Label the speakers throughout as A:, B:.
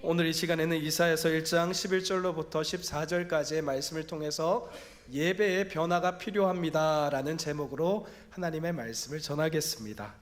A: 오늘 이 시간에는 이사야서 1장 11절로부터 14절까지의 말씀을 통해서 예배의 변화가 필요합니다 라는 제목으로 하나님의 말씀을 전하겠습니다.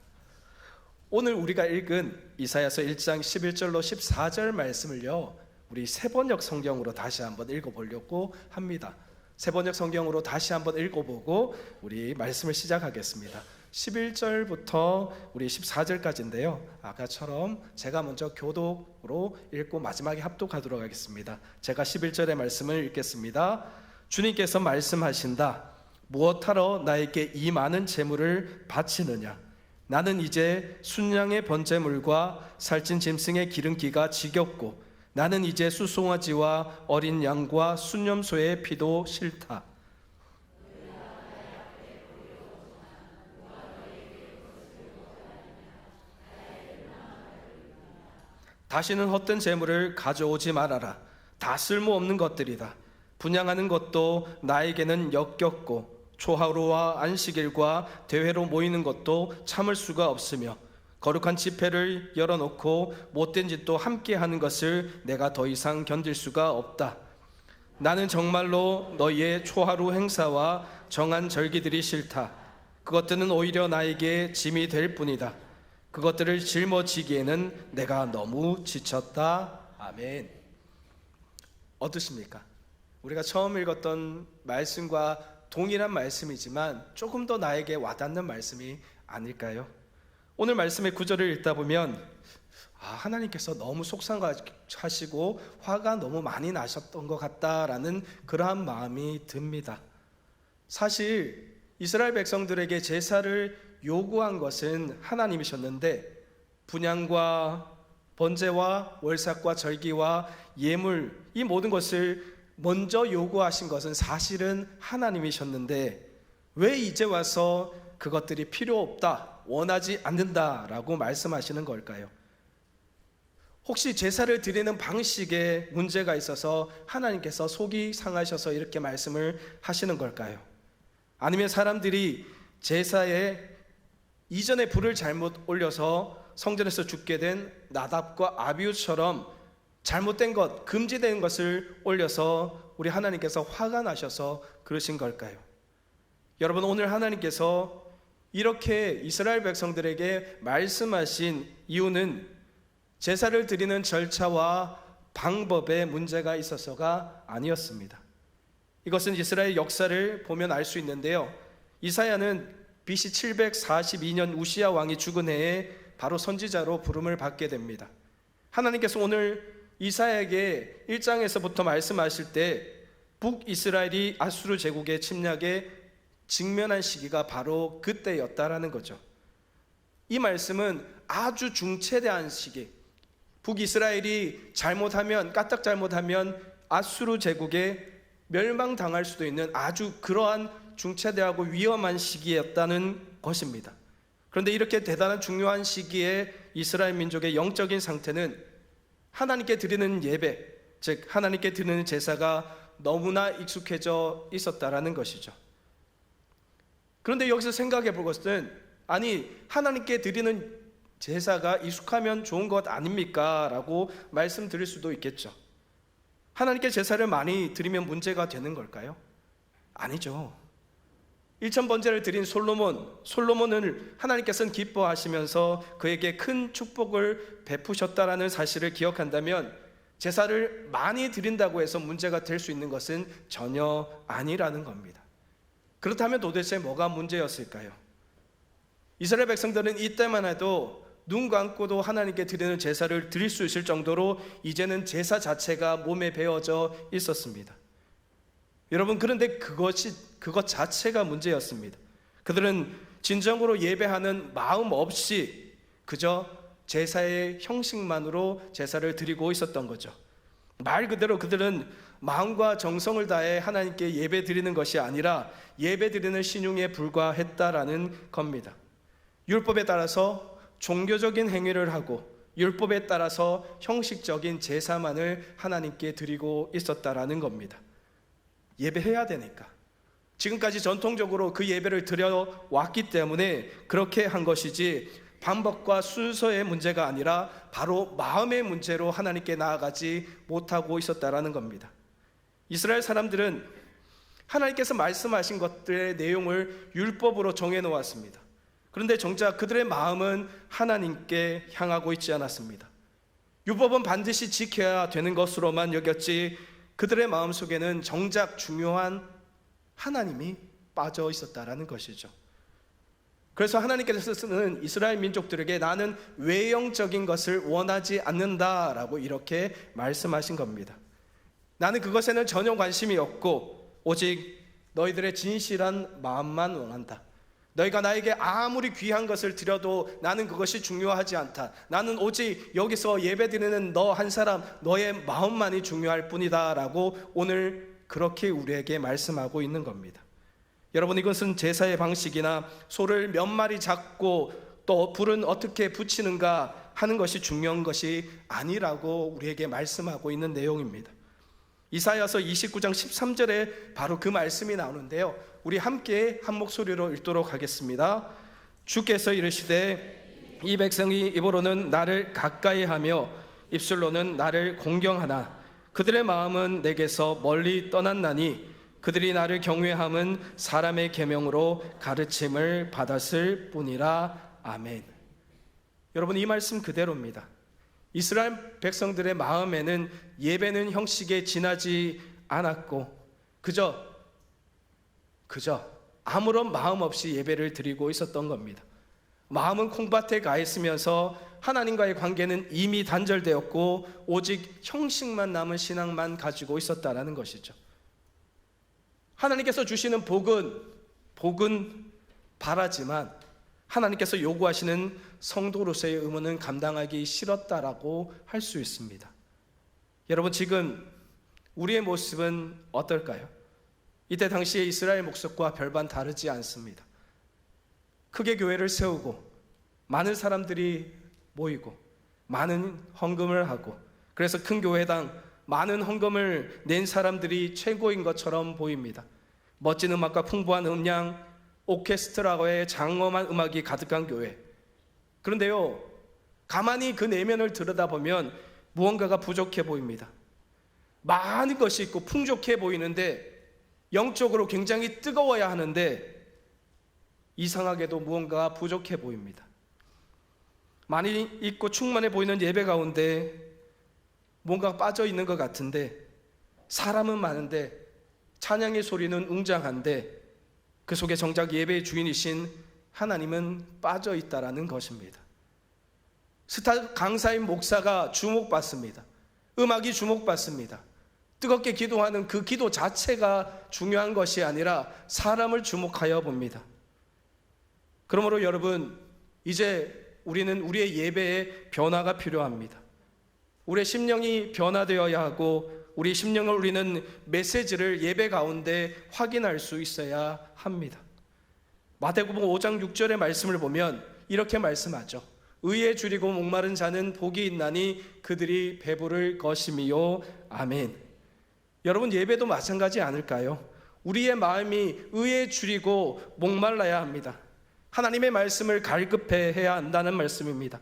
A: 오늘 우리가 읽은 이사야서 1장 11절로 14절 말씀을요, 우리 세번역 성경으로 다시 한번 읽어보려고 합니다. 세번역 성경으로 다시 한번 읽어보고 우리 말씀을 시작하겠습니다. 11절부터 우리 14절까지인데요, 아까처럼 제가 먼저 교독으로 읽고 마지막에 합독하도록 하겠습니다. 제가 11절의 말씀을 읽겠습니다. 주님께서 말씀하신다. 무엇하러 나에게 이 많은 재물을 바치느냐? 나는 이제 순양의 번제물과 살찐 짐승의 기름기가 지겹고, 나는 이제 수송아지와 어린 양과 순염소의 피도 싫다. 다시는 헛된 재물을 가져오지 말아라. 다 쓸모없는 것들이다. 분향하는 것도 나에게는 역겹고, 초하루와 안식일과 대회로 모이는 것도 참을 수가 없으며, 거룩한 집회를 열어놓고 못된 짓도 함께 하는 것을 내가 더 이상 견딜 수가 없다. 나는 정말로 너희의 초하루 행사와 정한 절기들이 싫다. 그것들은 오히려 나에게 짐이 될 뿐이다. 그것들을 짊어지기에는 내가 너무 지쳤다. 아멘. 어떠십니까? 우리가 처음 읽었던 말씀과 동일한 말씀이지만 조금 더 나에게 와닿는 말씀이 아닐까요? 오늘 말씀의 구절을 읽다 보면 하나님께서 너무 속상하시고 화가 너무 많이 나셨던 것 같다라는 그러한 마음이 듭니다. 사실 이스라엘 백성들에게 제사를 요구한 것은 하나님이셨는데, 분향과 번제와 월삭과 절기와 예물, 이 모든 것을 먼저 요구하신 것은 사실은 하나님이셨는데, 왜 이제 와서 그것들이 필요 없다, 원하지 않는다라고 말씀하시는 걸까요? 혹시 제사를 드리는 방식에 문제가 있어서 하나님께서 속이 상하셔서 이렇게 말씀을 하시는 걸까요? 아니면 사람들이 제사에 이전에 불을 잘못 올려서 성전에서 죽게 된 나답과 아비후처럼 잘못된 것, 금지된 것을 올려서 우리 하나님께서 화가 나셔서 그러신 걸까요? 여러분, 오늘 하나님께서 이렇게 이스라엘 백성들에게 말씀하신 이유는 제사를 드리는 절차와 방법에 문제가 있어서가 아니었습니다. 이것은 이스라엘 역사를 보면 알 수 있는데요, 이사야는 BC 742년 우시야 왕이 죽은 해에 바로 선지자로 부름을 받게 됩니다. 하나님께서 오늘 이사야에게 1장에서부터 말씀하실 때 북이스라엘이 아수르 제국의 침략에 직면한 시기가 바로 그때였다라는 거죠. 이 말씀은 아주 중체대한 시기, 북이스라엘이 잘못하면, 까딱 잘못하면 아수르 제국에 멸망당할 수도 있는 아주 그러한 중체대하고 위험한 시기였다는 것입니다. 그런데 이렇게 대단한 중요한 시기에 이스라엘 민족의 영적인 상태는 하나님께 드리는 예배, 즉 하나님께 드리는 제사가 너무나 익숙해져 있었다라는 것이죠. 그런데 여기서 생각해 볼 것은, 아니 하나님께 드리는 제사가 익숙하면 좋은 것 아닙니까? 라고 말씀드릴 수도 있겠죠. 하나님께 제사를 많이 드리면 문제가 되는 걸까요? 아니죠. 1000번제를 드린 솔로몬을 하나님께서는 기뻐하시면서 그에게 큰 축복을 베푸셨다라는 사실을 기억한다면, 제사를 많이 드린다고 해서 문제가 될 수 있는 것은 전혀 아니라는 겁니다. 그렇다면 도대체 뭐가 문제였을까요? 이스라엘 백성들은 이때만 해도 눈 감고도 하나님께 드리는 제사를 드릴 수 있을 정도로 이제는 제사 자체가 몸에 배어져 있었습니다. 여러분, 그런데 그것 자체가 문제였습니다. 그들은 진정으로 예배하는 마음 없이 그저 제사의 형식만으로 제사를 드리고 있었던 거죠. 말 그대로 그들은 마음과 정성을 다해 하나님께 예배 드리는 것이 아니라 예배 드리는 신용에 불과했다라는 겁니다. 율법에 따라서 종교적인 행위를 하고, 율법에 따라서 형식적인 제사만을 하나님께 드리고 있었다라는 겁니다. 예배해야 되니까, 지금까지 전통적으로 그 예배를 드려왔기 때문에 그렇게 한 것이지, 방법과 순서의 문제가 아니라 바로 마음의 문제로 하나님께 나아가지 못하고 있었다라는 겁니다. 이스라엘 사람들은 하나님께서 말씀하신 것들의 내용을 율법으로 정해놓았습니다. 그런데 정작 그들의 마음은 하나님께 향하고 있지 않았습니다. 율법은 반드시 지켜야 되는 것으로만 여겼지 그들의 마음속에는 정작 중요한 하나님이 빠져 있었다라는 것이죠. 그래서 하나님께서는 이스라엘 민족들에게 나는 외형적인 것을 원하지 않는다라고 이렇게 말씀하신 겁니다. 나는 그것에는 전혀 관심이 없고 오직 너희들의 진실한 마음만 원한다. 너희가 나에게 아무리 귀한 것을 드려도 나는 그것이 중요하지 않다. 나는 오직 여기서 예배드리는 너 한 사람, 너의 마음만이 중요할 뿐이다 라고 오늘 그렇게 우리에게 말씀하고 있는 겁니다. 여러분, 이것은 제사의 방식이나 소를 몇 마리 잡고 또 불은 어떻게 붙이는가 하는 것이 중요한 것이 아니라고 우리에게 말씀하고 있는 내용입니다. 이사야서 29장 13절에 바로 그 말씀이 나오는데요, 우리 함께 한 목소리로 읽도록 하겠습니다. 주께서 이르시되 이 백성이 입으로는 나를 가까이하며 입술로는 나를 공경하나 그들의 마음은 내게서 멀리 떠났나니 그들이 나를 경외함은 사람의 계명으로 가르침을 받았을 뿐이라. 아멘. 여러분, 이 말씀 그대로입니다. 이스라엘 백성들의 마음에는 예배는 형식에 지나지 않았고 그저 아무런 마음 없이 예배를 드리고 있었던 겁니다. 마음은 콩밭에 가 있으면서 하나님과의 관계는 이미 단절되었고 오직 형식만 남은 신앙만 가지고 있었다라는 것이죠. 하나님께서 주시는 복은 바라지만 하나님께서 요구하시는 성도로서의 의무는 감당하기 싫었다라고 할 수 있습니다. 여러분, 지금 우리의 모습은 어떨까요? 이때 당시에 이스라엘 목석과 별반 다르지 않습니다. 크게 교회를 세우고 많은 사람들이 모이고 많은 헌금을 하고, 그래서 큰 교회당 많은 헌금을 낸 사람들이 최고인 것처럼 보입니다. 멋진 음악과 풍부한 음량, 오케스트라의 장엄한 음악이 가득한 교회. 그런데요, 가만히 그 내면을 들여다보면 무언가가 부족해 보입니다. 많은 것이 있고 풍족해 보이는데 영적으로 굉장히 뜨거워야 하는데 이상하게도 무언가가 부족해 보입니다. 많이 있고 충만해 보이는 예배 가운데 뭔가 빠져 있는 것 같은데, 사람은 많은데 찬양의 소리는 웅장한데 그 속에 정작 예배의 주인이신 하나님은 빠져 있다라는 것입니다. 스타 강사인 목사가 주목받습니다. 음악이 주목받습니다. 뜨겁게 기도하는 그 기도 자체가 중요한 것이 아니라 사람을 주목하여 봅니다. 그러므로 여러분, 이제 우리는 우리의 예배에 변화가 필요합니다. 우리의 심령이 변화되어야 하고 우리 심령을 울리는 메시지를 예배 가운데 확인할 수 있어야 합니다. 마태복음 5장 6절의 말씀을 보면 이렇게 말씀하죠. 의에 줄이고 목마른 자는 복이 있나니 그들이 배부를 것임이요. 아멘. 여러분, 예배도 마찬가지 아닐까요? 우리의 마음이 의에 줄이고 목말라야 합니다. 하나님의 말씀을 갈급해야 한다는 말씀입니다.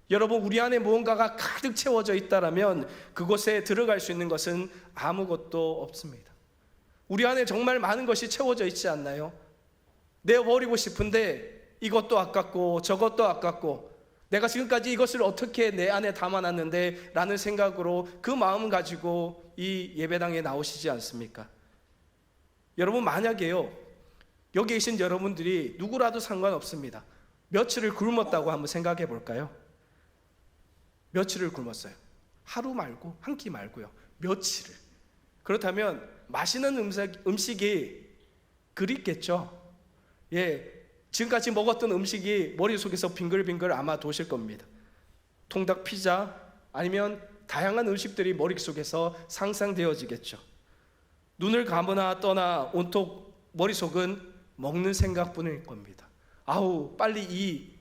A: 여러분, 우리 안에 무언가가 가득 채워져 있다라면 그곳에 들어갈 수 있는 것은 아무것도 없습니다. 우리 안에 정말 많은 것이 채워져 있지 않나요? 내어버리고 싶은데 이것도 아깝고 저것도 아깝고 내가 지금까지 이것을 어떻게 내 안에 담아놨는데 라는 생각으로 그 마음 가지고 이 예배당에 나오시지 않습니까? 여러분, 만약에요, 여기 계신 여러분들이 누구라도 상관없습니다. 며칠을 굶었다고 한번 생각해 볼까요? 며칠을 굶었어요. 하루 말고 한 끼 말고요, 며칠을. 그렇다면 맛있는 음식이 그립겠죠. 지금까지 먹었던 음식이 머릿속에서 빙글빙글 아마 도실 겁니다. 통닭, 피자, 아니면 다양한 음식들이 머릿속에서 상상되어지겠죠. 눈을 감으나 떠나 온통 머릿속은 먹는 생각뿐일 겁니다. 아우, 빨리 이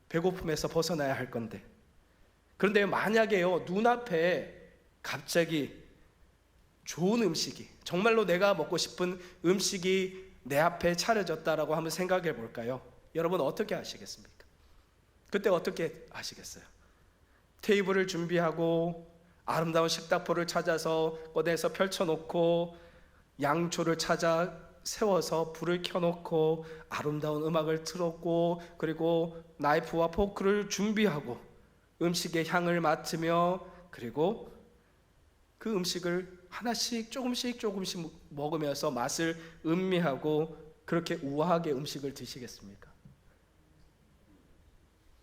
A: 배고픔에서 벗어나야 할 건데. 그런데 만약에요, 눈앞에 갑자기 좋은 음식이, 정말로 내가 먹고 싶은 음식이 내 앞에 차려졌다라고 한번 생각해 볼까요? 여러분, 어떻게 하시겠습니까? 그때 어떻게 하시겠어요? 테이블을 준비하고 아름다운 식탁보를 찾아서 꺼내서 펼쳐놓고 양초를 찾아 세워서 불을 켜놓고 아름다운 음악을 틀었고 그리고 나이프와 포크를 준비하고 음식의 향을 맡으며 그리고 그 음식을 하나씩 조금씩 먹으면서 맛을 음미하고 그렇게 우아하게 음식을 드시겠습니까?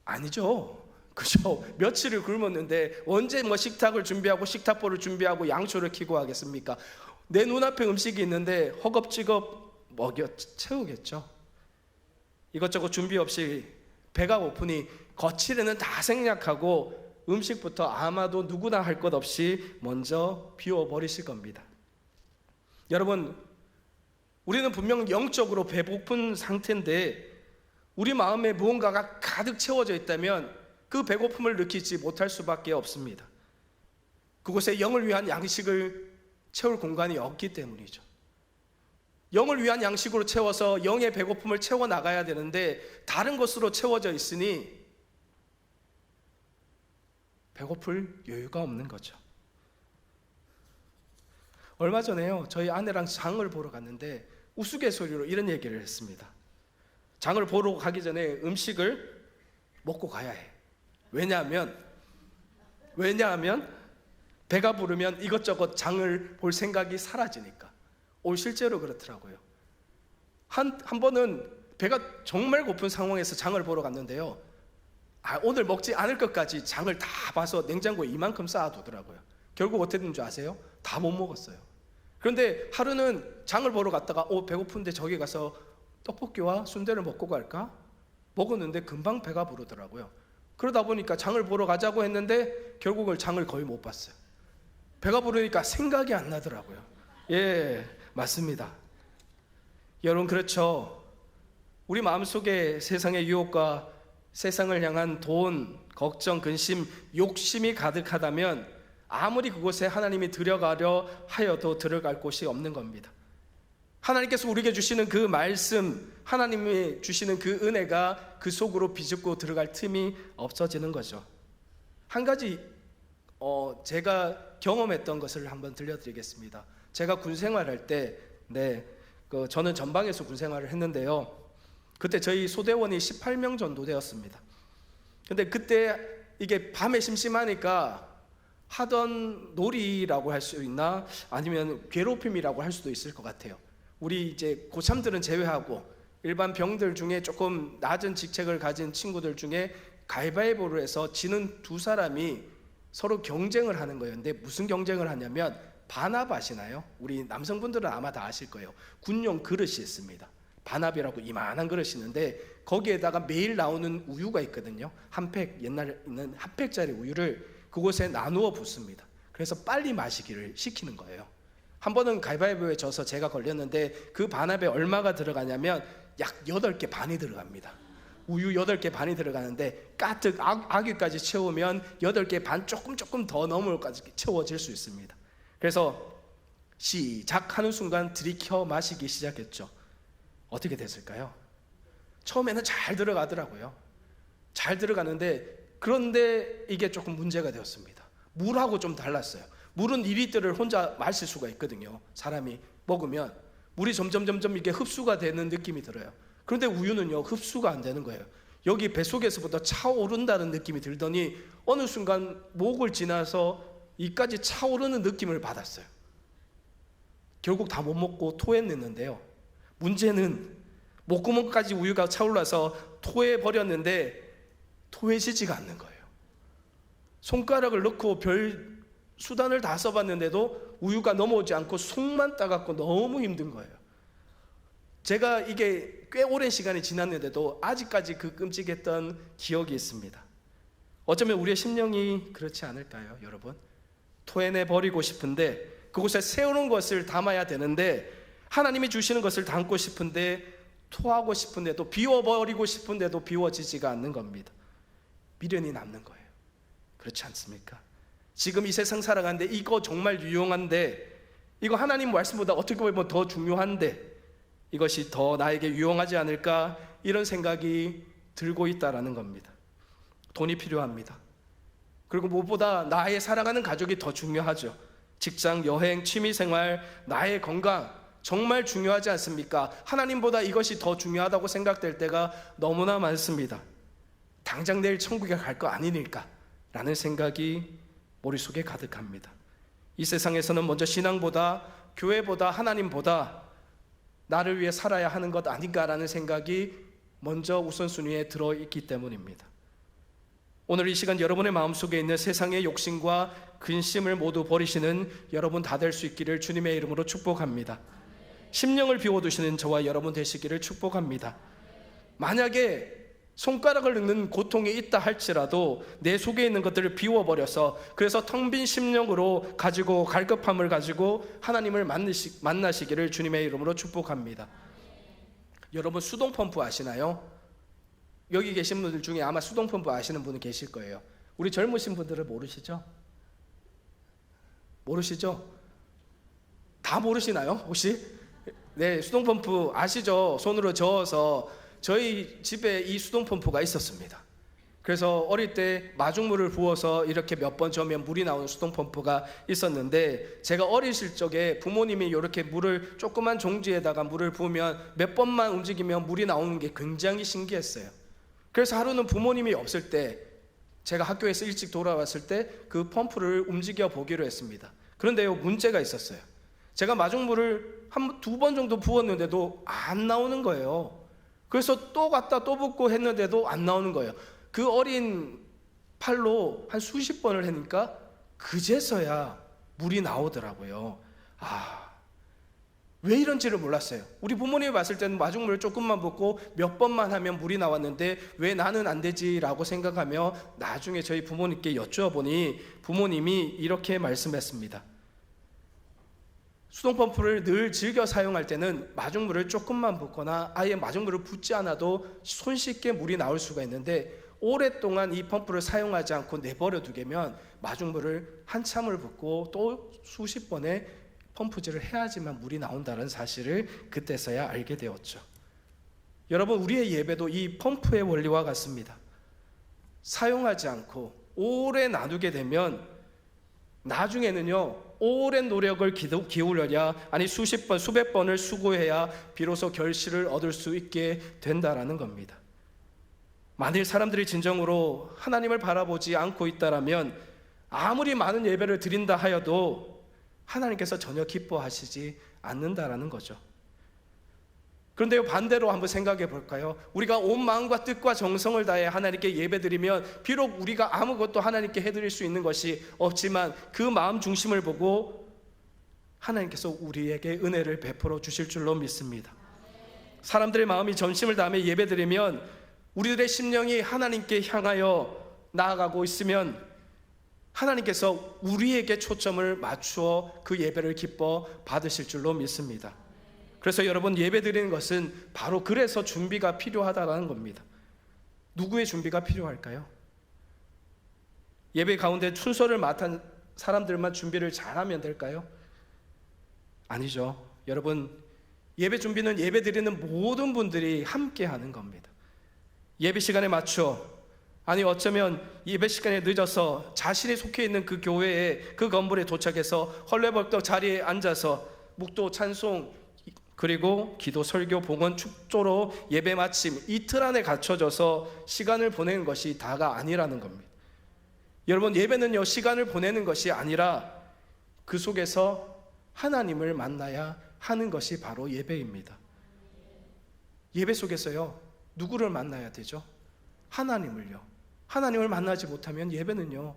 A: 아니죠. 그죠? 며칠을 굶었는데 언제 식탁을 준비하고 식탁보를 준비하고 양초를 켜고 하겠습니까? 내 눈앞에 음식이 있는데 허겁지겁 먹여 채우겠죠. 이것저것 준비 없이 배가 고프니 거칠에는 다 생략하고 음식부터 아마도 누구나 할 것 없이 먼저 비워버리실 겁니다. 여러분, 우리는 분명 영적으로 배고픈 상태인데 우리 마음에 무언가가 가득 채워져 있다면 그 배고픔을 느끼지 못할 수밖에 없습니다. 그곳에 영을 위한 양식을 채울 공간이 없기 때문이죠. 영을 위한 양식으로 채워서 영의 배고픔을 채워 나가야 되는데 다른 것으로 채워져 있으니 배고플 여유가 없는 거죠. 얼마 전에요, 저희 아내랑 장을 보러 갔는데 우스갯소리로 이런 얘기를 했습니다. 장을 보러 가기 전에 음식을 먹고 가야 해. 왜냐하면 배가 부르면 이것저것 장을 볼 생각이 사라지니까. 실제로 그렇더라고요. 한 번은 배가 정말 고픈 상황에서 장을 보러 갔는데요, 오늘 먹지 않을 것까지 장을 다 봐서 냉장고에 이만큼 쌓아두더라고요. 결국 어떻게 된 줄 아세요? 다 못 먹었어요. 그런데 하루는 장을 보러 갔다가 배고픈데 저기 가서 떡볶이와 순대를 먹고 갈까? 먹었는데 금방 배가 부르더라고요. 그러다 보니까 장을 보러 가자고 했는데 결국은 장을 거의 못 봤어요. 배가 부르니까 생각이 안 나더라고요. 예, 맞습니다. 여러분, 그렇죠. 우리 마음속에 세상의 유혹과 세상을 향한 돈, 걱정, 근심, 욕심이 가득하다면 아무리 그곳에 하나님이 들어가려 하여도 들어갈 곳이 없는 겁니다. 하나님께서 우리에게 주시는 그 말씀, 하나님이 주시는 그 은혜가 그 속으로 비집고 들어갈 틈이 없어지는 거죠. 한 가지 제가 경험했던 것을 한번 들려드리겠습니다. 제가 군 생활할 때 저는 전방에서 군 생활을 했는데요, 그때 저희 소대원이 18명 정도 되었습니다. 근데 그때 이게 밤에 심심하니까 하던 놀이라고 할 수 있나 아니면 괴롭힘이라고 할 수도 있을 것 같아요. 우리 이제 고참들은 제외하고 일반 병들 중에 조금 낮은 직책을 가진 친구들 중에 가위바위보를 해서 지는 두 사람이 서로 경쟁을 하는 거예요. 근데 무슨 경쟁을 하냐면 반합 아시나요? 우리 남성분들은 아마 다 아실 거예요. 군용 그릇이 있습니다. 반합이라고 이만한 그릇이 있는데 거기에다가 매일 나오는 우유가 있거든요. 한 팩, 옛날에 있는 한 팩짜리 우유를 그곳에 나누어 붓습니다. 그래서 빨리 마시기를 시키는 거예요. 한 번은 가위바위보에 져서 제가 걸렸는데 그 반합에 얼마가 들어가냐면 약 8개 반이 들어갑니다. 우유 8개 반이 들어가는데 가득 아귀까지 채우면 8개 반 조금 더 넘을까지 채워질 수 있습니다. 그래서 시작 하는 순간 들이켜 마시기 시작했죠. 어떻게 됐을까요? 처음에는 잘 들어가더라고요. 잘 들어가는데 그런데 이게 조금 문제가 되었습니다. 물하고 좀 달랐어요. 물은 2리터를 혼자 마실 수가 있거든요. 사람이 먹으면 물이 점점 이게 흡수가 되는 느낌이 들어요. 그런데 우유는요, 흡수가 안 되는 거예요. 여기 뱃속에서부터 차오른다는 느낌이 들더니 어느 순간 목을 지나서 이까지 차오르는 느낌을 받았어요. 결국 다 못 먹고 토해냈는데요, 문제는 목구멍까지 우유가 차올라서 토해버렸는데 토해지지가 않는 거예요. 손가락을 넣고 별 수단을 다 써봤는데도 우유가 넘어오지 않고 속만 따갑고 너무 힘든 거예요. 제가 이게 꽤 오랜 시간이 지났는데도 아직까지 그 끔찍했던 기억이 있습니다. 어쩌면 우리의 심령이 그렇지 않을까요, 여러분? 토해내버리고 싶은데 그곳에 세우는 것을 담아야 되는데 하나님이 주시는 것을 담고 싶은데 토하고 싶은데도 비워버리고 싶은데도 비워지지가 않는 겁니다. 미련이 남는 거예요. 그렇지 않습니까? 지금 이 세상 살아가는데 이거 정말 유용한데, 이거 하나님 말씀보다 어떻게 보면 더 중요한데 이것이 더 나에게 유용하지 않을까, 이런 생각이 들고 있다라는 겁니다. 돈이 필요합니다. 그리고 무엇보다 나의 사랑하는 가족이 더 중요하죠. 직장, 여행, 취미생활, 나의 건강 정말 중요하지 않습니까? 하나님보다 이것이 더 중요하다고 생각될 때가 너무나 많습니다. 당장 내일 천국에 갈 거 아니니까 라는 생각이 머릿속에 가득합니다. 이 세상에서는 먼저 신앙보다, 교회보다, 하나님보다 나를 위해 살아야 하는 것 아닌가라는 생각이 먼저 우선순위에 들어있기 때문입니다. 오늘 이 시간 여러분의 마음속에 있는 세상의 욕심과 근심을 모두 버리시는 여러분 다 될 수 있기를 주님의 이름으로 축복합니다. 심령을 비워두시는 저와 여러분 되시기를 축복합니다. 만약에 손가락을 긁는 고통이 있다 할지라도 내 속에 있는 것들을 비워버려서, 그래서 텅 빈 심령으로 가지고 갈급함을 가지고 하나님을 만나시기를 주님의 이름으로 축복합니다. 여러분 수동 펌프 아시나요? 여기 계신 분들 중에 아마 수동 펌프 아시는 분은 계실 거예요. 우리 젊으신 분들은 모르시죠? 모르시죠? 다 모르시나요 혹시? 네, 수동 펌프 아시죠? 손으로 저어서. 저희 집에 이 수동 펌프가 있었습니다. 그래서 어릴 때 마중물을 부어서 이렇게 몇 번 저으면 물이 나오는 수동 펌프가 있었는데, 제가 어리실 적에 부모님이 이렇게 물을 조그만 종지에다가 물을 부으면 몇 번만 움직이면 물이 나오는 게 굉장히 신기했어요. 그래서 하루는 부모님이 없을 때, 제가 학교에서 일찍 돌아왔을 때 그 펌프를 움직여 보기로 했습니다. 그런데요, 문제가 있었어요. 제가 마중물을 두 번 정도 부었는데도 안 나오는 거예요. 그래서 또 갔다 또 붓고 했는데도 안 나오는 거예요. 그 어린 팔로 한 수십 번을 하니까 그제서야 물이 나오더라고요. 왜 이런지를 몰랐어요. 우리 부모님이 봤을 때는 마중물을 조금만 붓고 몇 번만 하면 물이 나왔는데 왜 나는 안 되지라고 생각하며 나중에 저희 부모님께 여쭈어보니 부모님이 이렇게 말씀했습니다. 수동펌프를 늘 즐겨 사용할 때는 마중물을 조금만 붓거나 아예 마중물을 붓지 않아도 손쉽게 물이 나올 수가 있는데, 오랫동안 이 펌프를 사용하지 않고 내버려 두면 마중물을 한참을 붓고 또 수십 번의 펌프질을 해야지만 물이 나온다는 사실을 그때서야 알게 되었죠. 여러분, 우리의 예배도 이 펌프의 원리와 같습니다. 사용하지 않고 오래 놔두게 되면 나중에는요, 오랜 노력을 기울여야, 아니 수십 번, 수백 번을 수고해야 비로소 결실을 얻을 수 있게 된다라는 겁니다. 만일 사람들이 진정으로 하나님을 바라보지 않고 있다라면 아무리 많은 예배를 드린다 하여도 하나님께서 전혀 기뻐하시지 않는다라는 거죠. 그런데 반대로 한번 생각해 볼까요? 우리가 온 마음과 뜻과 정성을 다해 하나님께 예배드리면 비록 우리가 아무것도 하나님께 해드릴 수 있는 것이 없지만 그 마음 중심을 보고 하나님께서 우리에게 은혜를 베풀어 주실 줄로 믿습니다. 사람들의 마음이 전심을 다하며 예배드리면 우리들의 심령이 하나님께 향하여 나아가고 있으면 하나님께서 우리에게 초점을 맞추어 그 예배를 기뻐 받으실 줄로 믿습니다. 그래서 여러분, 예배 드리는 것은 바로 그래서 준비가 필요하다는 겁니다. 누구의 준비가 필요할까요? 예배 가운데 순서를 맡은 사람들만 준비를 잘하면 될까요? 아니죠. 여러분, 예배 준비는 예배 드리는 모든 분들이 함께 하는 겁니다. 예배 시간에 맞춰, 아니 어쩌면 예배 시간에 늦어서 자신이 속해 있는 그 교회에, 그 건물에 도착해서 헐레벌떡 자리에 앉아서 묵도, 찬송, 그리고 기도, 설교, 봉헌, 축조로 예배 마침 이틀 안에 갖춰져서 시간을 보내는 것이 다가 아니라는 겁니다. 여러분, 예배는요, 시간을 보내는 것이 아니라 그 속에서 하나님을 만나야 하는 것이 바로 예배입니다. 예배 속에서요, 누구를 만나야 되죠? 하나님을요. 하나님을 만나지 못하면 예배는요,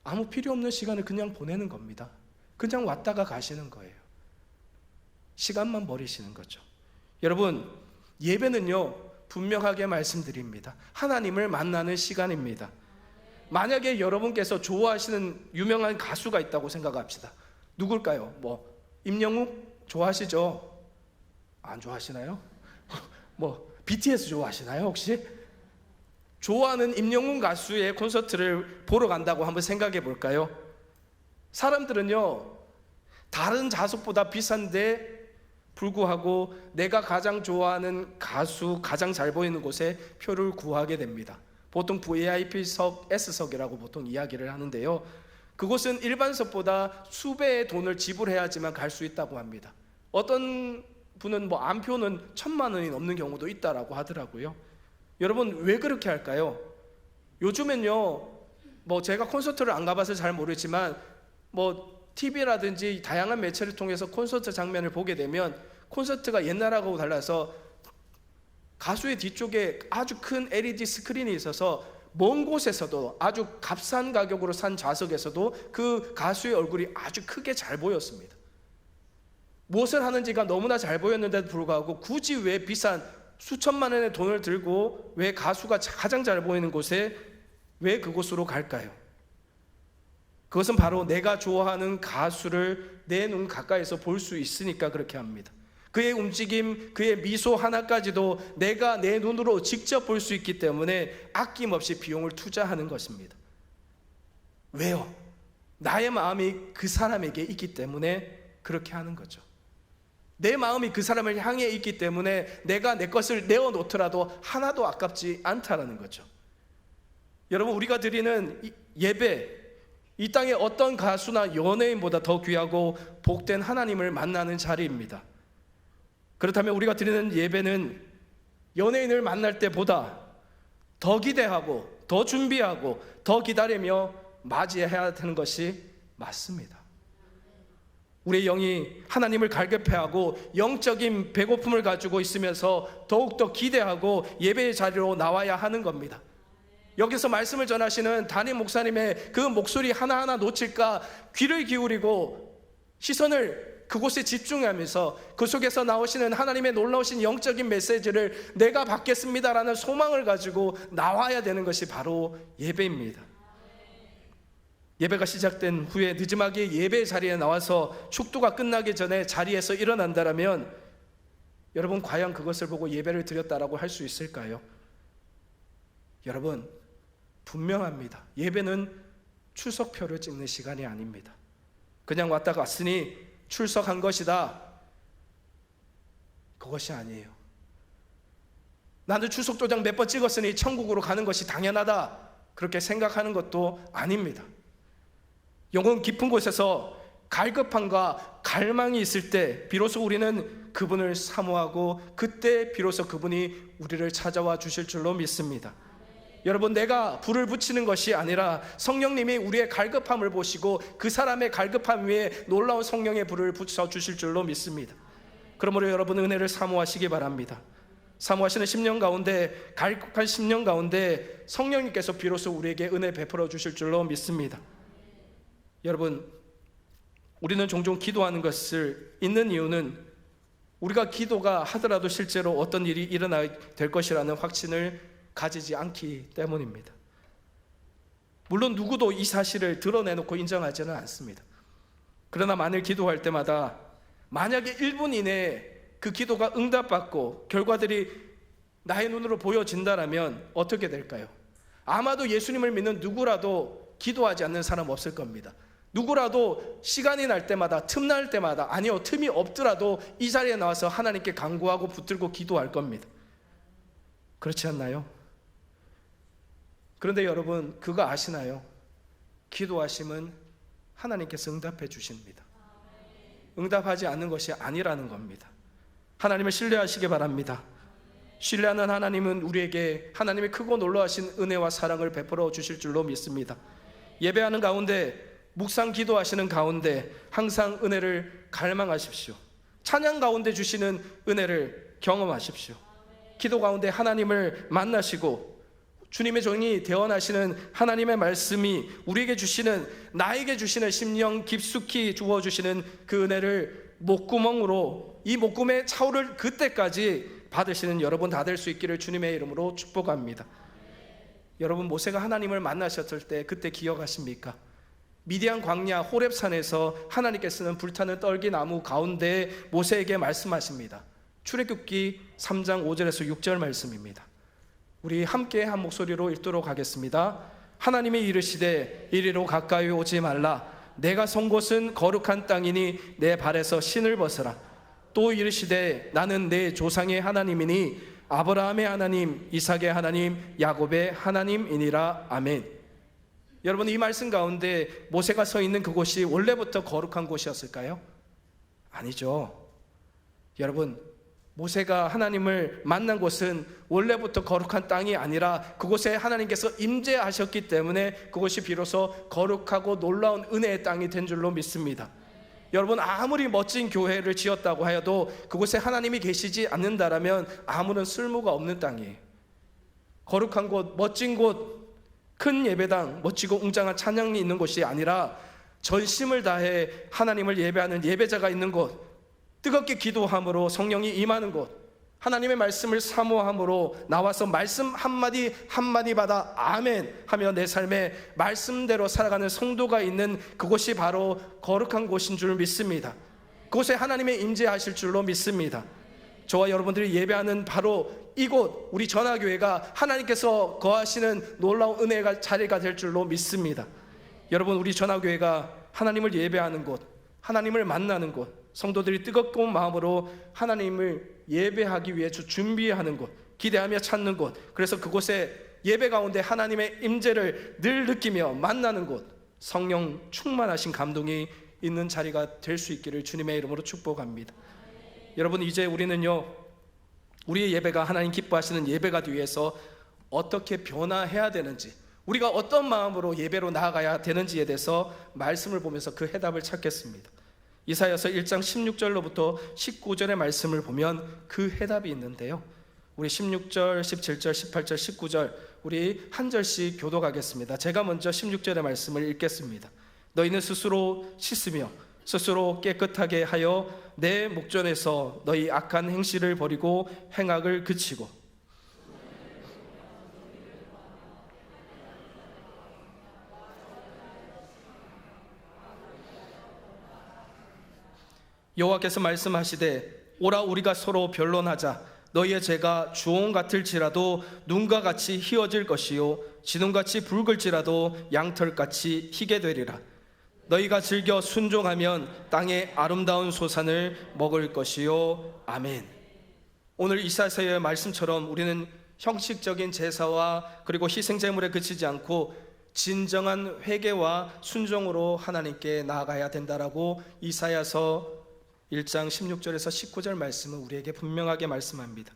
A: 아무 필요 없는 시간을 그냥 보내는 겁니다. 그냥 왔다가 가시는 거예요. 시간만 버리시는 거죠. 여러분, 예배는요, 분명하게 말씀드립니다. 하나님을 만나는 시간입니다. 만약에 여러분께서 좋아하시는 유명한 가수가 있다고 생각합시다. 누굴까요? 임영웅 좋아하시죠? 안 좋아하시나요? BTS 좋아하시나요 혹시? 좋아하는 임영웅 가수의 콘서트를 보러 간다고 한번 생각해 볼까요? 사람들은요, 다른 좌석보다 비싼데 불구하고 내가 가장 좋아하는 가수, 가장 잘 보이는 곳에 표를 구하게 됩니다. 보통 VIP석, S석이라고 보통 이야기를 하는데요, 그곳은 일반석보다 수배의 돈을 지불해야지만 갈 수 있다고 합니다. 어떤 분은 안표는 1,000만 원이 넘는 경우도 있다라고 하더라고요. 여러분, 왜 그렇게 할까요? 요즘엔요, 제가 콘서트를 안 가봐서 잘 모르지만 TV라든지 다양한 매체를 통해서 콘서트 장면을 보게 되면 콘서트가 옛날하고 달라서 가수의 뒤쪽에 아주 큰 LED 스크린이 있어서 먼 곳에서도 아주 값싼 가격으로 산 좌석에서도 그 가수의 얼굴이 아주 크게 잘 보였습니다. 무엇을 하는지가 너무나 잘 보였는데도 불구하고 굳이 왜 비싼 수천만 원의 돈을 들고 왜 가수가 가장 잘 보이는 곳에 왜 그곳으로 갈까요? 그것은 바로 내가 좋아하는 가수를 내 눈 가까이서 볼 수 있으니까 그렇게 합니다. 그의 움직임, 그의 미소 하나까지도 내가 내 눈으로 직접 볼 수 있기 때문에 아낌없이 비용을 투자하는 것입니다. 왜요? 나의 마음이 그 사람에게 있기 때문에 그렇게 하는 거죠. 내 마음이 그 사람을 향해 있기 때문에 내가 내 것을 내어놓더라도 하나도 아깝지 않다라는 거죠. 여러분, 우리가 드리는 예배, 이 땅의 어떤 가수나 연예인보다 더 귀하고 복된 하나님을 만나는 자리입니다. 그렇다면 우리가 드리는 예배는 연예인을 만날 때보다 더 기대하고 더 준비하고 더 기다리며 맞이해야 되는 것이 맞습니다. 우리의 영이 하나님을 갈급해하고 영적인 배고픔을 가지고 있으면서 더욱더 기대하고 예배의 자리로 나와야 하는 겁니다. 여기서 말씀을 전하시는 담임 목사님의 그 목소리 하나하나 놓칠까 귀를 기울이고 시선을 그곳에 집중하면서 그 속에서 나오시는 하나님의 놀라우신 영적인 메시지를 내가 받겠습니다라는 소망을 가지고 나와야 되는 것이 바로 예배입니다. 예배가 시작된 후에 늦지막이 예배 자리에 나와서 축도가 끝나기 전에 자리에서 일어난다면 여러분, 과연 그것을 보고 예배를 드렸다라고 할 수 있을까요? 여러분, 분명합니다. 예배는 출석표를 찍는 시간이 아닙니다. 그냥 왔다 갔으니 출석한 것이다, 그것이 아니에요. 나는 출석도장 몇 번 찍었으니 천국으로 가는 것이 당연하다, 그렇게 생각하는 것도 아닙니다. 영혼 깊은 곳에서 갈급함과 갈망이 있을 때 비로소 우리는 그분을 사모하고 그때 비로소 그분이 우리를 찾아와 주실 줄로 믿습니다. 여러분, 내가 불을 붙이는 것이 아니라 성령님이 우리의 갈급함을 보시고 그 사람의 갈급함 위에 놀라운 성령의 불을 붙여 주실 줄로 믿습니다. 그러므로 여러분, 은혜를 사모하시기 바랍니다. 사모하시는 10년 가운데, 갈급한 10년 가운데 성령님께서 비로소 우리에게 은혜 베풀어 주실 줄로 믿습니다. 여러분, 우리는 종종 기도하는 것을 있는 이유는 우리가 기도가 하더라도 실제로 어떤 일이 일어나야 될 것이라는 확신을 가지지 않기 때문입니다. 물론 누구도 이 사실을 드러내놓고 인정하지는 않습니다. 그러나 만일 기도할 때마다 만약에 1분 이내에 그 기도가 응답받고 결과들이 나의 눈으로 보여진다면 어떻게 될까요? 아마도 예수님을 믿는 누구라도 기도하지 않는 사람 없을 겁니다. 누구라도 시간이 날 때마다, 틈날 때마다, 아니요, 틈이 없더라도 이 자리에 나와서 하나님께 간구하고 붙들고 기도할 겁니다. 그렇지 않나요? 그런데 여러분, 그거 아시나요? 기도하심은 하나님께서 응답해 주십니다. 응답하지 않는 것이 아니라는 겁니다. 하나님을 신뢰하시기 바랍니다. 신뢰하는 하나님은 우리에게 하나님의 크고 놀라우신 은혜와 사랑을 베풀어 주실 줄로 믿습니다. 예배하는 가운데, 묵상 기도하시는 가운데 항상 은혜를 갈망하십시오. 찬양 가운데 주시는 은혜를 경험하십시오. 기도 가운데 하나님을 만나시고 주님의 종이 대언하시는 하나님의 말씀이 우리에게 주시는, 나에게 주시는 심령 깊숙이 주어주시는 그 은혜를 목구멍으로, 이 목구멍에 차오를 그때까지 받으시는 여러분 다 될 수 있기를 주님의 이름으로 축복합니다. 여러분, 모세가 하나님을 만나셨을 때 그때 기억하십니까? 미디안 광야 호렙산에서 하나님께서는 불타는 떨기나무 가운데 모세에게 말씀하십니다. 출애굽기 3장 5절에서 6절 말씀입니다. 우리 함께 한 목소리로 읽도록 하겠습니다. 하나님이 이르시되 이리로 가까이 오지 말라. 내가 선 곳은 거룩한 땅이니 내 발에서 신을 벗으라. 또 이르시되 나는 내 조상의 하나님이니 아브라함의 하나님, 이삭의 하나님, 야곱의 하나님이니라. 아멘. 여러분, 이 말씀 가운데 모세가 서 있는 그곳이 원래부터 거룩한 곳이었을까요? 아니죠. 여러분, 모세가 하나님을 만난 곳은 원래부터 거룩한 땅이 아니라 그곳에 하나님께서 임재하셨기 때문에 그곳이 비로소 거룩하고 놀라운 은혜의 땅이 된 줄로 믿습니다. 여러분, 아무리 멋진 교회를 지었다고 하여도 그곳에 하나님이 계시지 않는다라면 아무런 쓸모가 없는 땅이에요. 거룩한 곳, 멋진 곳, 큰 예배당, 멋지고 웅장한 찬양이 있는 곳이 아니라 전심을 다해 하나님을 예배하는 예배자가 있는 곳, 뜨겁게 기도함으로 성령이 임하는 곳, 하나님의 말씀을 사모함으로 나와서 말씀 한마디 한마디 받아 아멘 하며 내 삶에 말씀대로 살아가는 성도가 있는 그곳이 바로 거룩한 곳인 줄 믿습니다. 그곳에 하나님의 임재하실 줄로 믿습니다. 저와 여러분들이 예배하는 바로 이곳, 우리 전화교회가 하나님께서 거하시는 놀라운 은혜가 자리가 될 줄로 믿습니다. 여러분, 우리 전화교회가 하나님을 예배하는 곳, 하나님을 만나는 곳, 성도들이 뜨거운 마음으로 하나님을 예배하기 위해 준비하는 곳, 기대하며 찾는 곳, 그래서 그곳에 예배 가운데 하나님의 임재를 늘 느끼며 만나는 곳, 성령 충만하신 감동이 있는 자리가 될 수 있기를 주님의 이름으로 축복합니다. 여러분, 이제 우리는요, 우리의 예배가 하나님 기뻐하시는 예배가 되기 위해서 어떻게 변화해야 되는지, 우리가 어떤 마음으로 예배로 나아가야 되는지에 대해서 말씀을 보면서 그 해답을 찾겠습니다. 이사야서 1장 16절로부터 19절의 말씀을 보면 그 해답이 있는데요, 우리 16절, 17절, 18절, 19절 우리 한 절씩 교독하겠습니다. 제가 먼저 16절의 말씀을 읽겠습니다. 너희는 스스로 씻으며 스스로 깨끗하게 하여 내 목전에서 너희 악한 행실을 버리고 행악을 그치고 여호와께서 말씀하시되 오라 우리가 서로 변론하자. 너희의 죄가 주홍 같을지라도 눈과 같이 희어질 것이요 진홍같이 붉을지라도 양털같이 희게 되리라. 너희가 즐겨 순종하면 땅의 아름다운 소산을 먹을 것이요. 아멘. 오늘 이사야서의 말씀처럼 우리는 형식적인 제사와 그리고 희생제물에 그치지 않고 진정한 회개와 순종으로 하나님께 나아가야 된다라고 이사야서 1장 16절에서 19절 말씀은 우리에게 분명하게 말씀합니다.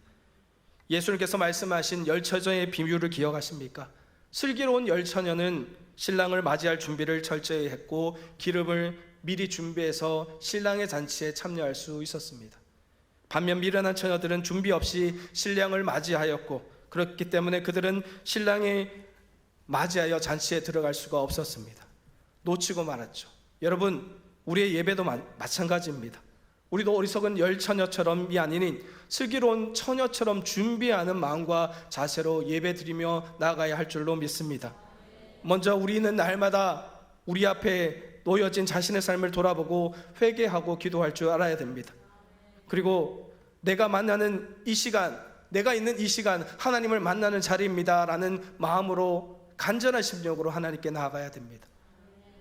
A: 예수님께서 말씀하신 열처녀의 비유를 기억하십니까? 슬기로운 열처녀는 신랑을 맞이할 준비를 철저히 했고 기름을 미리 준비해서 신랑의 잔치에 참여할 수 있었습니다. 반면 미련한 처녀들은 준비 없이 신랑을 맞이하였고 그렇기 때문에 그들은 신랑이 맞이하여 잔치에 들어갈 수가 없었습니다. 놓치고 말았죠. 여러분, 우리의 예배도 마찬가지입니다. 우리도 어리석은 열처녀처럼이 아닌 슬기로운 처녀처럼 준비하는 마음과 자세로 예배드리며 나아가야 할 줄로 믿습니다. 먼저 우리는 날마다 우리 앞에 놓여진 자신의 삶을 돌아보고 회개하고 기도할 줄 알아야 됩니다. 그리고 내가 만나는 이 시간, 내가 있는 이 시간 하나님을 만나는 자리입니다 라는 마음으로 간절한 심령으로 하나님께 나아가야 됩니다.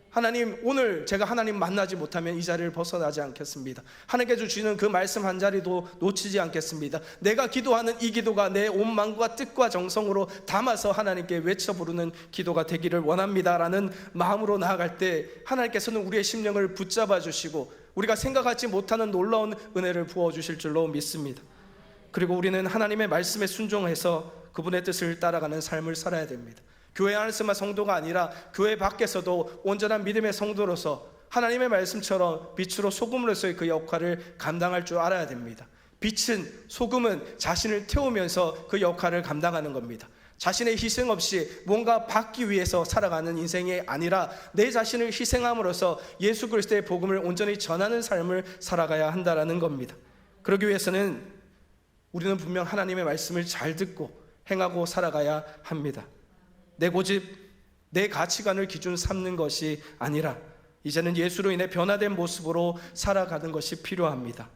A: 하나님, 오늘 제가 하나님 만나지 못하면 이 자리를 벗어나지 않겠습니다. 하나님께서 주시는 그 말씀 한 자리도 놓치지 않겠습니다. 내가 기도하는 이 기도가 내 온 마음과 뜻과 정성으로 담아서 하나님께 외쳐 부르는 기도가 되기를 원합니다 라는 마음으로 나아갈 때 하나님께서는 우리의 심령을 붙잡아 주시고 우리가 생각하지 못하는 놀라운 은혜를 부어주실 줄로 믿습니다. 그리고 우리는 하나님의 말씀에 순종해서 그분의 뜻을 따라가는 삶을 살아야 됩니다. 교회 안에서만 성도가 아니라 교회 밖에서도 온전한 믿음의 성도로서 하나님의 말씀처럼 빛으로 소금으로서의 그 역할을 감당할 줄 알아야 됩니다. 빛은, 소금은 자신을 태우면서 그 역할을 감당하는 겁니다. 자신의 희생 없이 뭔가 받기 위해서 살아가는 인생이 아니라 내 자신을 희생함으로써 예수 그리스도의 복음을 온전히 전하는 삶을 살아가야 한다는 겁니다. 그러기 위해서는 우리는 분명 하나님의 말씀을 잘 듣고 행하고 살아가야 합니다. 내 고집, 내 가치관을 기준 삼는 것이 아니라 이제는 예수로 인해 변화된 모습으로 살아가는 것이 필요합니다.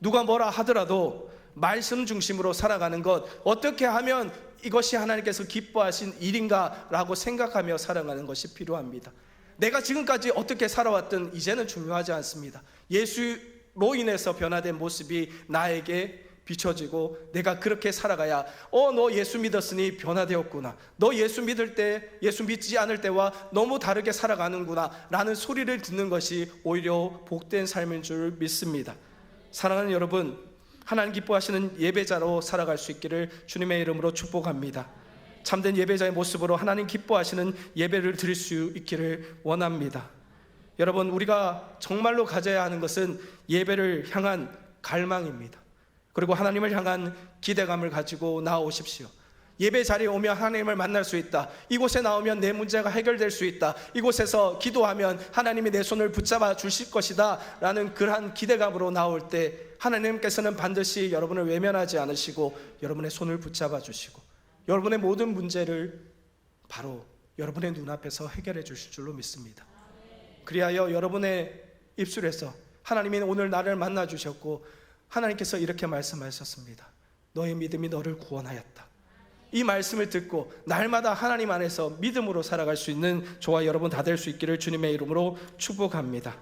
A: 누가 뭐라 하더라도 말씀 중심으로 살아가는 것, 어떻게 하면 이것이 하나님께서 기뻐하신 일인가 라고 생각하며 살아가는 것이 필요합니다. 내가 지금까지 어떻게 살아왔든 이제는 중요하지 않습니다. 예수로 인해서 변화된 모습이 나에게 비춰지고 내가 그렇게 살아가야 너 예수 믿었으니 변화되었구나, 너 예수 믿을 때 예수 믿지 않을 때와 너무 다르게 살아가는구나 라는 소리를 듣는 것이 오히려 복된 삶인 줄 믿습니다. 사랑하는 여러분, 하나님 기뻐하시는 예배자로 살아갈 수 있기를 주님의 이름으로 축복합니다. 참된 예배자의 모습으로 하나님 기뻐하시는 예배를 드릴 수 있기를 원합니다. 여러분, 우리가 정말로 가져야 하는 것은 예배를 향한 갈망입니다. 그리고 하나님을 향한 기대감을 가지고 나오십시오. 예배 자리에 오면 하나님을 만날 수 있다, 이곳에 나오면 내 문제가 해결될 수 있다, 이곳에서 기도하면 하나님이 내 손을 붙잡아 주실 것이다 라는 그러한 기대감으로 나올 때 하나님께서는 반드시 여러분을 외면하지 않으시고 여러분의 손을 붙잡아 주시고 여러분의 모든 문제를 바로 여러분의 눈앞에서 해결해 주실 줄로 믿습니다. 그리하여 여러분의 입술에서 하나님이 오늘 나를 만나 주셨고 하나님께서 이렇게 말씀하셨습니다. 너의 믿음이 너를 구원하였다. 이 말씀을 듣고 날마다 하나님 안에서 믿음으로 살아갈 수 있는 저와 여러분 다 될 수 있기를 주님의 이름으로 축복합니다.